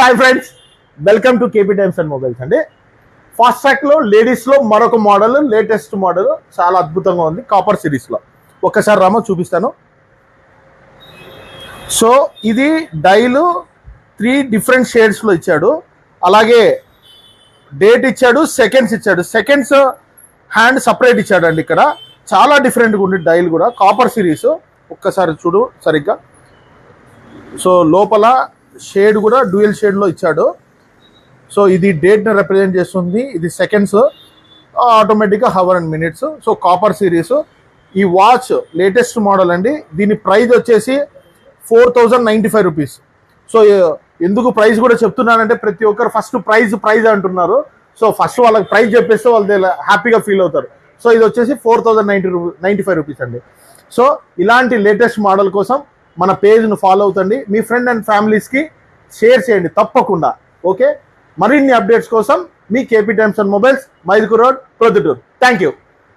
Hi friends, welcome to KP times and mobiles అండి. Fast track లో ladies లో మరొక మోడల్, లేటెస్ట్ మోడల్ చాలా అద్భుతంగా ఉంది. కాపర్ సిరీస్ లో ఒక్కసారి రామో చూపిస్తాను. సో ఇది డైలు 3 డిఫరెంట్ షేడ్స్ లో ఇచ్చాడు. అలాగే డేట్ ఇచ్చాడు, సెకండ్స్ ఇచ్చాడు. సెకండ్స్ హ్యాండ్ సపరేట్ ఇచ్చాడు అండి. ఇక్కడ చాలా డిఫరెంట్గా ఉంది డైల్ కూడా. కాపర్ సిరీస్ ఒక్కసారి చూడు సరిగ్గా. సో లోపల షేడ్ కూడా డ్యూయల్ షేడ్లో ఇచ్చాడు. సో ఇది డేట్ని రిప్రజెంట్ చేస్తుంది, ఇది సెకండ్స్, ఆటోమేటిక్గా hour and minutes. So copper series. ఈ వాచ్ లేటెస్ట్ మోడల్ అండి. దీని ప్రైస్ వచ్చేసి 4095 రూపీస్. సో ఎందుకు ప్రైస్ కూడా చెప్తున్నానంటే ప్రతి ఒక్కరు ఫస్ట్ ప్రైజ్ అంటున్నారు. సో ఫస్ట్ వాళ్ళకి ప్రైస్ చెప్పేస్తే వాళ్ళు హ్యాపీగా ఫీల్ అవుతారు. సో ఇది వచ్చేసి 4095 రూపీస్ అండి. సో ఇలాంటి లేటెస్ట్ మోడల్ కోసం మన పేజ్ను ఫాలో అవుతండి. మీ ఫ్రెండ్ అండ్ ఫ్యామిలీస్కి షేర్ చేయండి తప్పకుండా. ఓకే, మరిన్ని అప్డేట్స్ కోసం మీ KP times and mobiles, Mydukur road, Proddatur. Thank you.